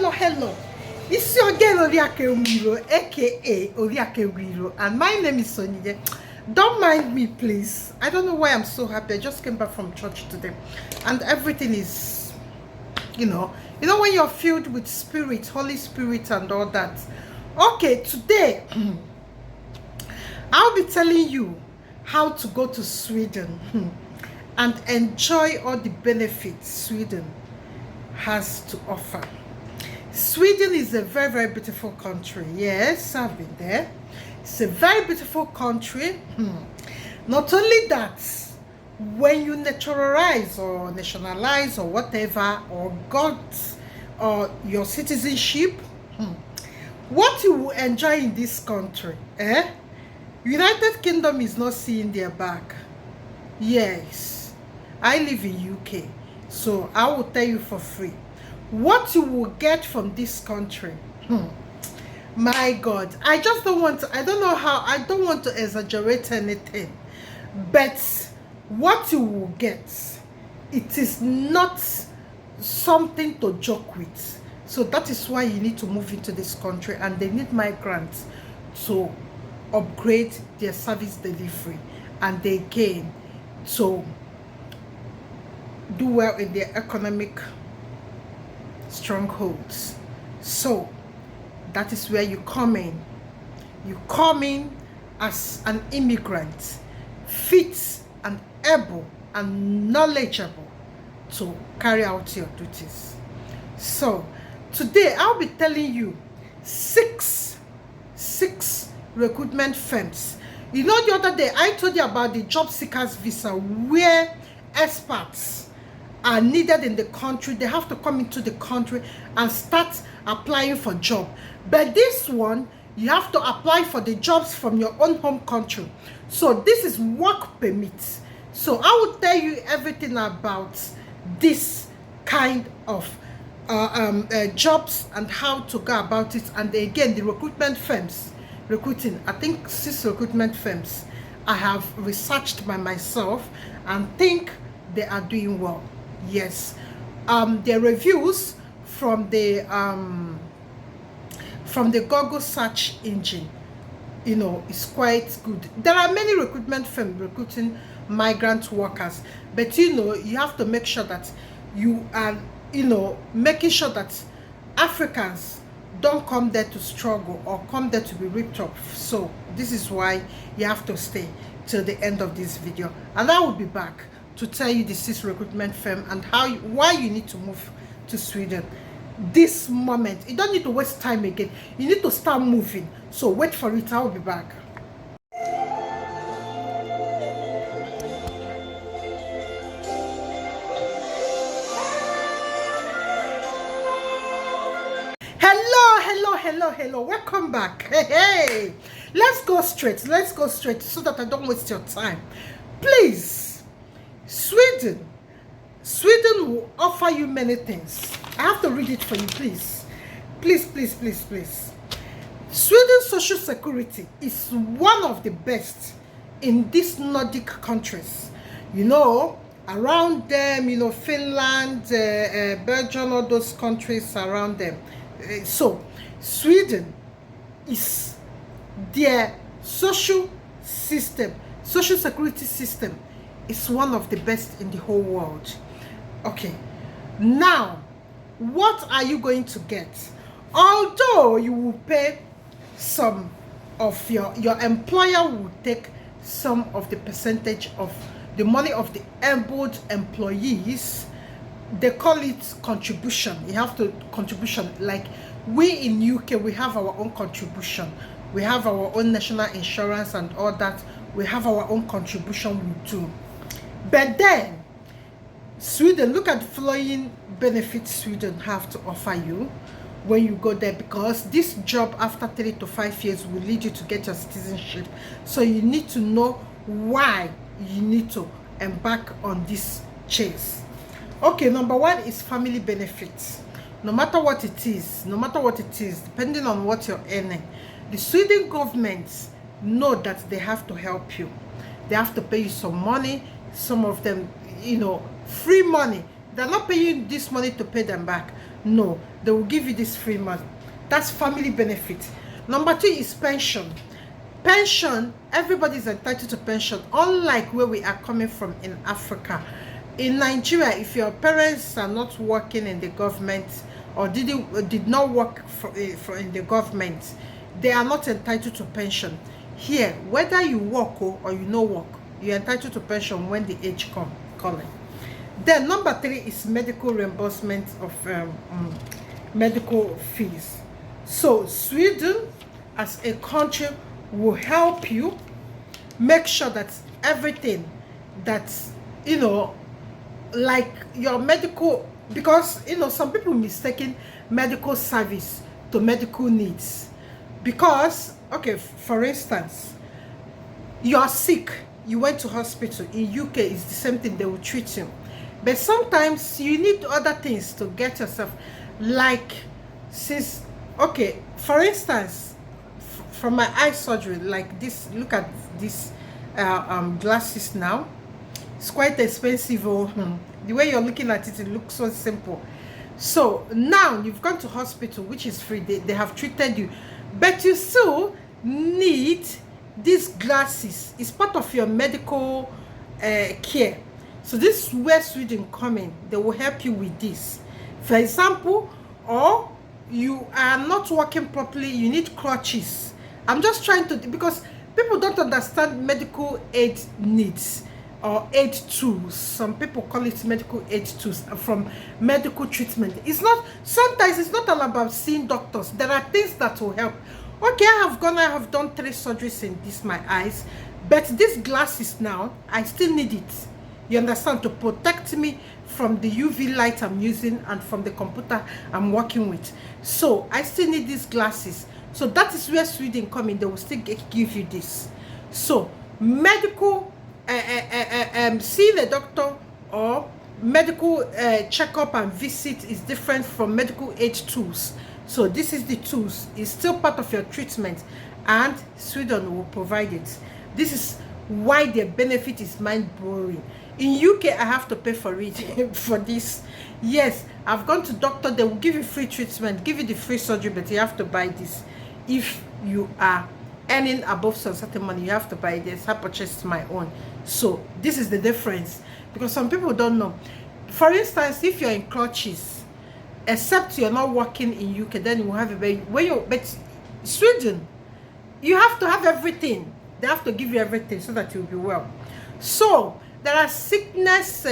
Hello. It's your girl Womiba, aka Womiba, and my name is Onyinye. Don't mind me, please. I don't know why I'm so happy. I just came back from church today, and everything is, you know when you're filled with Spirit, Holy Spirit, and all that. Okay, today I'll be telling you how to go to Sweden and enjoy all the benefits Sweden has to offer. Sweden is a very, very beautiful country. Yes, I've been there. It's a very beautiful country. Not only that, when you naturalize or nationalize or whatever, or got your citizenship, what you will enjoy in this country, United Kingdom is not seeing their back. Yes, I live in UK, so I will tell you for free what you will get from this country. My God, I just don't want to, I don't want to exaggerate anything, but what you will get, it is not something to joke with. So that is why you need to move into this country, and they need migrants to upgrade their service delivery, and they gain to do well in their economic strongholds. So that is where you come in. You come in as an immigrant, fit and able and knowledgeable to carry out your duties. So today I'll be telling you six recruitment firms. You know, the other day I told you about the job seekers visa, where experts are needed in the country. They have to come into the country and start applying for job. But this one, you have to apply for the jobs from your own home country. So this is work permit. So I will tell you everything about this kind of jobs and how to go about it. And again, the recruitment firms recruiting, I think 6 recruitment firms I have researched by myself and think they are doing well. Yes, their reviews from the Google search engine, is quite good. There are many recruitment firms recruiting migrant workers, but you have to make sure that you are making sure that Africans don't come there to struggle or come there to be ripped off. So this is why you have to stay till the end of this video, and I will be back to tell you the 6 recruitment firm and why you need to move to Sweden this moment. You don't need to waste time again. You need to start moving. So wait for it. I will be back. Hello, welcome back. Hey, let's go straight so that I don't waste your time, please. Sweden will offer you many things. I have to read it for you, please. Please. Sweden's social security is one of the best in these Nordic countries. Around them, Finland, Belgium, all those countries around them. So Sweden is their social security system is one of the best in the whole world. Okay, now what are you going to get? Although you will pay some of your employer will take some of the percentage of the money of the embedded employees. They call it contribution. You have to contribution, like we in UK, we have our own contribution. We have our own national insurance and all that. We have our own contribution we do. But then Sweden, look at the following benefits Sweden have to offer you when you go there, because this job after 3 to 5 years will lead you to get your citizenship. So you need to know why you need to embark on this chase. Okay, number 1 is family benefits. No matter what it is, depending on what you're earning, the Sweden government know that they have to help you. They have to pay you some money. Some of them, free money. They're not paying this money to pay them back, No, they will give you this free month. That's family benefit. Number 2 is pension. Pension, everybody is entitled to pension, unlike where we are coming from in Africa. In Nigeria, if your parents are not working in the government or did not work in the government, they are not entitled to pension. Here, whether you work or you no work, you're entitled to pension when the age calling. Then number 3 is medical reimbursement of medical fees. So Sweden as a country will help you make sure that everything that, you know, like your medical, because, you know, some people mistaking medical service to medical needs. Because, okay, for instance, you're sick, you went to hospital. In UK, it's the same thing, they will treat you. But sometimes you need other things to get yourself, like, since, okay, for instance, from my eye surgery, like this, look at this glasses now. It's quite expensive. The way you're looking at it, it looks so simple. So now you've gone to hospital, which is free. They have treated you, but you still need these glasses. It's part of your medical care. So this is where Sweden come in. They will help you with this. For example, or you are not working properly, you need crutches. I'm just trying to, because people don't understand medical aid needs or aid tools. Some people call it medical aid tools from medical treatment. It's not, sometimes it's not all about seeing doctors. There are things that will help. Okay, I have done 3 surgeries in my eyes, but these glasses now, I still need it. You understand, to protect me from the UV light I'm using and from the computer I'm working with. So I still need these glasses. So that is where Sweden come in. They will still give you this. So medical, seeing a doctor or medical checkup and visit is different from medical aid tools. So this is the tools. It's still part of your treatment, and Sweden will provide it. This is why the benefit is mind-blowing. In UK, I have to pay for it, for this. Yes, I've gone to doctor. They will give you free treatment, give you the free surgery, but you have to buy this. If you are earning above some certain money, you have to buy this. I purchased my own. So this is the difference, because some people don't know. For instance, if you're in crutches, except you're not working in UK, then you have a baby. But Sweden, you have to have everything. They have to give you everything so that you'll be well. So there are sickness,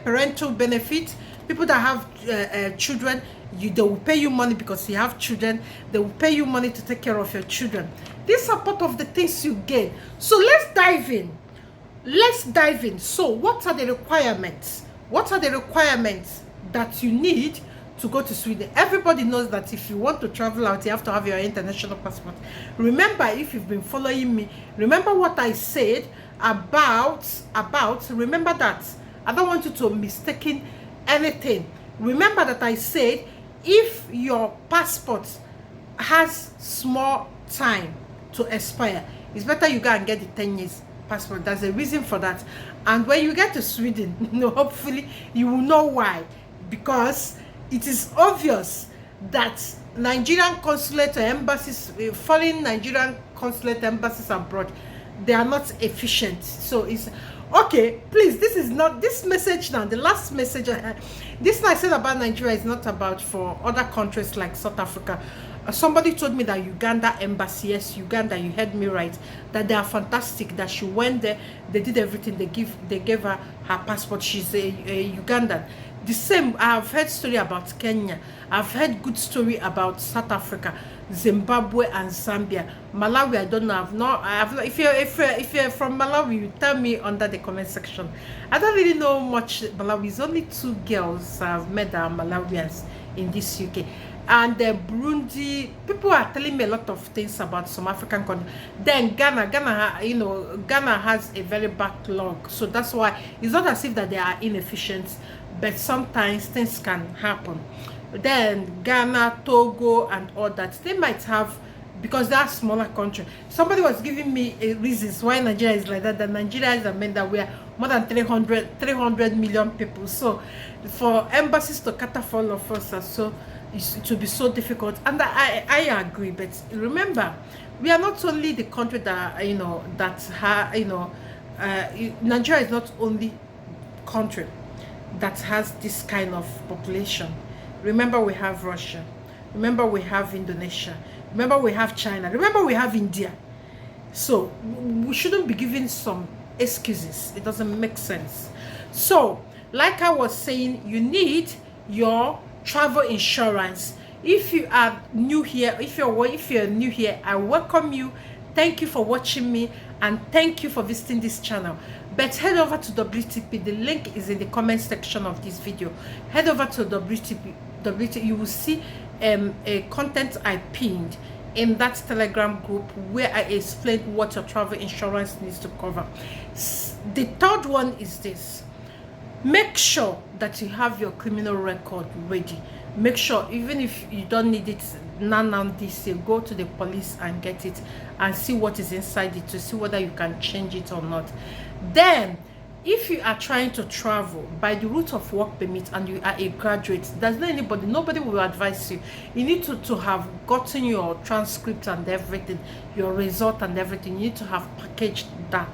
parental benefits. People that have children, they will pay you money because you have children. They will pay you money to take care of your children. These are part of the things you get. So let's dive in. Let's dive in. So what are the requirements? What are the requirements that you need to go to Sweden? Everybody knows that if you want to travel out, you have to have your international passport. Remember, if you've been following me, remember what I said about remember that. I don't want you to mistake anything. Remember that I said if your passport has small time to expire, it's better you go and get the 10 years passport. There's a reason for that. And when you get to Sweden, hopefully you will know why. Because it is obvious that Nigerian consulate or embassies, foreign Nigerian consulate embassies abroad, they are not efficient. So it's okay. Please, this is not this message now. The last message, this I said about Nigeria is not about for other countries like South Africa. Somebody told me that Uganda embassy, yes, Uganda, you heard me right, that they are fantastic, that she went there, they did everything, they gave her passport. She's a Ugandan. The same, I've heard story about Kenya. I've heard good story about South Africa, Zimbabwe, and Zambia. Malawi, I don't know. If you're from Malawi, you tell me under the comment section. I don't really know much Malawi. It's only 2 girls I've met that are Malawians in this UK. And Burundi, people are telling me a lot of things about some African countries. Then Ghana, you know, Ghana has a very backlog, so that's why it's not as if that they are inefficient, but sometimes things can happen. Then Ghana, Togo, and all that, they might have because they're a smaller country. Somebody was giving me reasons why Nigeria is like that. That Nigeria is a meant that we are more than 300 million people. So for embassies to cater for all of us, so it will be so difficult. And I agree. But remember, we are not only the country that Nigeria is not only country that has this kind of population. Remember, we have Russia. Remember, we have Indonesia. Remember, we have China. Remember, we have India. So we shouldn't be giving some excuses. It doesn't make sense. So like I was saying, you need your travel insurance. If you are new here, if you're new here, I welcome you. Thank you for watching me, and thank you for visiting this channel. But head over to WTP. The link is in the comment section of this video. Head over to WTP. You will see a content I pinned in that Telegram group where I explained what your travel insurance needs to cover. The third one is this: make sure that you have your criminal record ready. Make sure, even if you don't need it now this year, go to the police and get it and see what is inside it to see whether you can change it or not. Then if you are trying to travel by the route of work permit and you are a graduate, there's not nobody will advise you. You need to have gotten your transcript and everything, your result and everything. You need to have packaged that.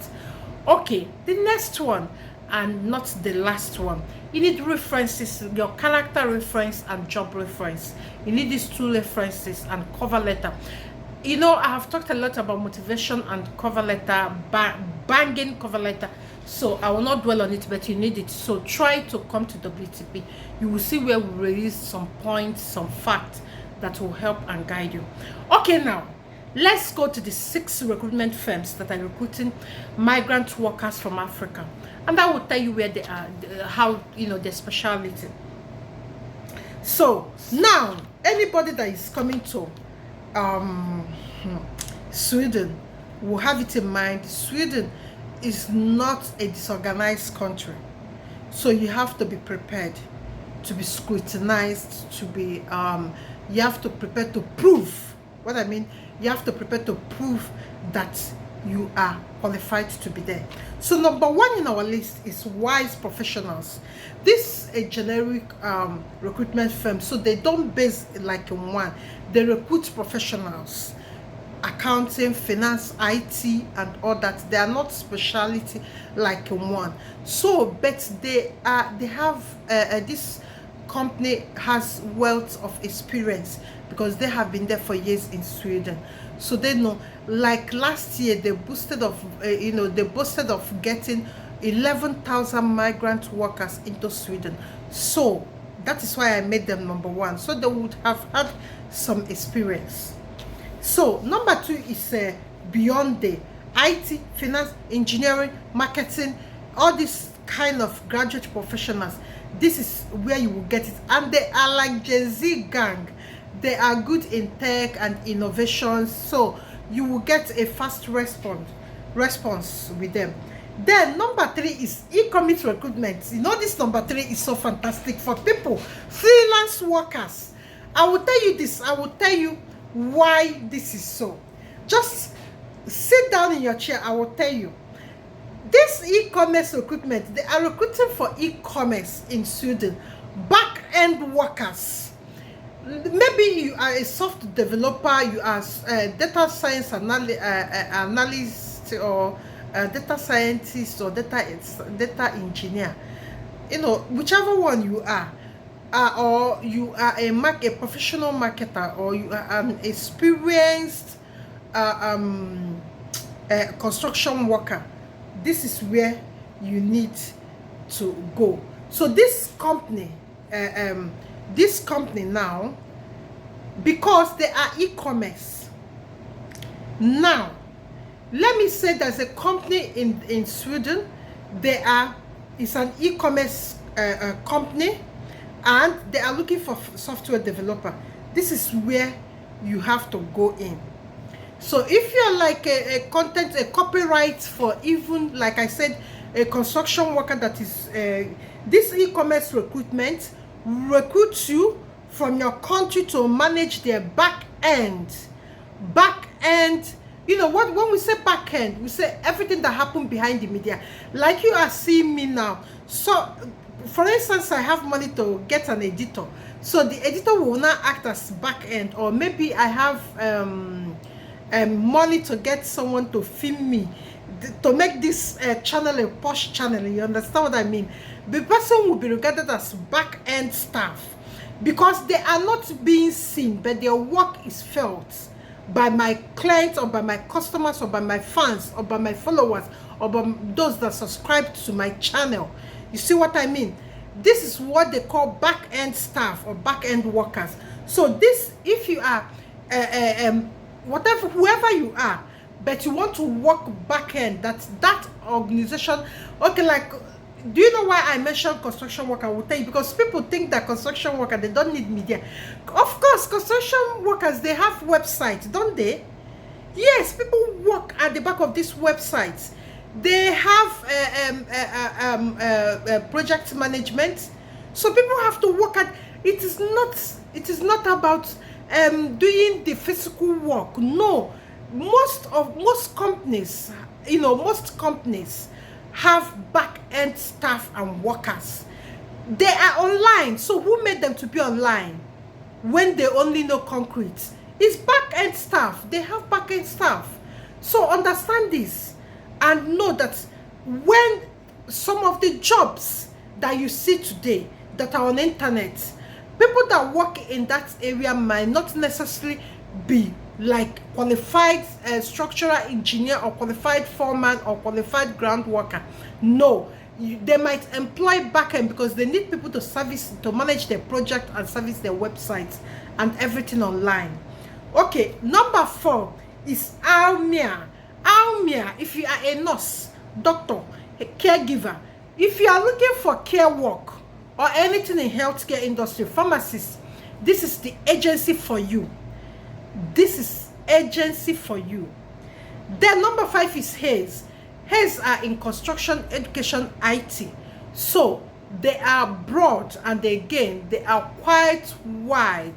Okay, the next one, and not the last one, you need references, your character reference and job reference. You need these two references and cover letter. You know, I have talked a lot about motivation and cover letter, banging cover letter, so I will not dwell on it, but you need it. So try to come to WTP. You will see where we release some points, some facts that will help and guide you. Okay, now let's go to the 6 recruitment firms that are recruiting migrant workers from Africa, and I will tell you where they are, how, their specialty. So now, anybody that is coming to Sweden will have it in mind. Sweden is not a disorganized country, so you have to be prepared to be scrutinized, to be you have to prepare to prove what I mean. You have to prepare to prove that you are qualified to be there. So number 1 in our list is Wise Professionals. This is a generic recruitment firm, so they don't base it like in one. They recruit professionals, accounting, finance, IT, and all that. They are not specialty like in one. So, but they have this company has wealth of experience because they have been there for years in Sweden. So they know, like last year they boasted of getting 11,000 migrant workers into Sweden. So that is why I made them number 1, so they would have had some experience. So number 2 is beyond the IT, finance, engineering, marketing, all these kind of graduate professionals. This is where you will get it, and they are like Gen Z gang. They are good in tech and innovations, so you will get a fast response with them. Then number 3 is e-commerce recruitment. This number 3 is so fantastic for people, freelance workers. I will tell you this. I will tell you why this is so. Just sit down in your chair. I will tell you. This e-commerce recruitment, they are recruiting for e-commerce in Sweden, back-end workers. Maybe you are a software developer, you are a data science analyst, or a data scientist, or data engineer. Whichever one you are, or you are a professional marketer, or you are an experienced construction worker. This is where you need to go. So this company now, because they are e-commerce. Now, let me say there's a company in Sweden. It's an e-commerce company, and they are looking for software developer. This is where you have to go in. So if you're like a copyright for, even like I said, a construction worker, that is this e-commerce recruitment recruits you from your country to manage their back end back end. You know what, when we say back end, we say everything that happened behind the media, like you are seeing me now. So for instance, I have money to get an editor, so the editor will now act as back end. Or maybe I have money to get someone to film me, to make this channel a posh channel. You understand what I mean? The person will be regarded as back end staff, because they are not being seen, but their work is felt by my clients, or by my customers, or by my fans, or by my followers, or by those that subscribe to my channel. You see what I mean? This is what they call back-end staff or back-end workers. So this, if you are whatever, whoever you are, but you want to work back-end, that's that organization. Okay, like, do you know why I mentioned construction worker? I will tell you, because people think that construction worker, they don't need media. Of course, construction workers, they have websites, don't they? Yes, people work at the back of these websites. They have project management. So people have to work at it. Is not about doing the physical work. No, most companies, you know, most companies have back-end staff and workers. They are online. So who made them to be online when they only know concrete? It's back-end staff. They have back-end staff. So understand this and know that when some of the jobs that you see today that are on the internet, people that work in that area might not necessarily be like qualified structural engineer, or qualified foreman, or qualified ground worker. No, they might employ backend because they need people to service, to manage their project and service their websites and everything online. Okay, number 4 is Almia. Almia, if you are a nurse, doctor, a caregiver, if you are looking for care work or anything in healthcare industry, pharmacist, this is the agency for you. This is agency for you. Then number 5 is Hayes. Hayes are in construction, education, IT. So they are broad, and again, they are quite wide.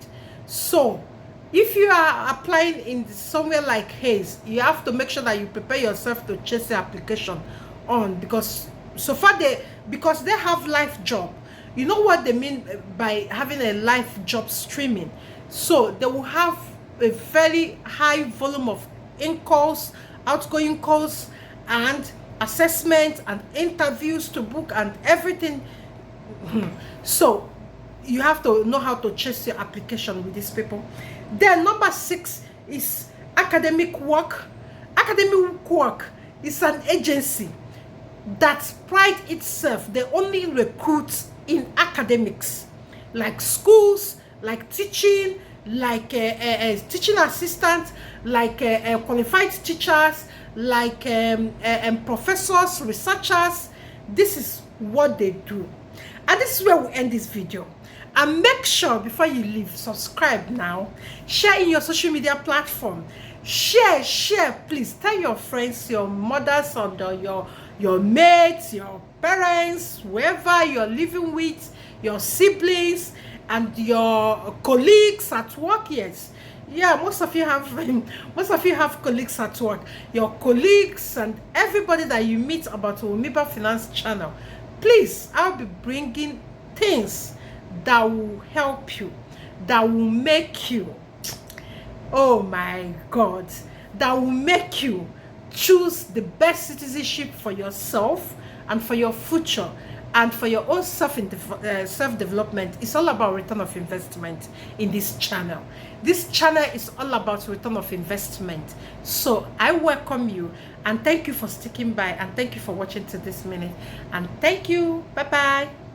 So if you are applying in somewhere like Hayes, you have to make sure that you prepare yourself to chase the application on, because so far because they have live job. You know what they mean by having a live job streaming. So they will have a very high volume of in calls, outgoing calls, and assessment and interviews to book and everything. So you have to know how to chase your application with these people. Then number 6 is academic work. Academic work is an agency that pride itself, they only recruit in academics, like schools, like teaching, like teaching assistants, like qualified teachers, like professors, researchers. This is what they do. And this is where we end this video. And make sure before you leave, subscribe now, share in your social media platform, share, please. Tell your friends, your mothers, and your mates, your parents, whoever you're living with, your siblings, and your colleagues at work. Yes, yeah, most of you have colleagues at work. Your colleagues and everybody that you meet about Womiba Finance channel. Please, I'll be bringing things that will help you, that will make you, oh my God, that will make you choose the best citizenship for yourself and for your future and for your own self-development. It's all about return of investment in this channel. This channel is all about return of investment. So I welcome you, and thank you for sticking by, and thank you for watching to this minute, and thank you. Bye bye.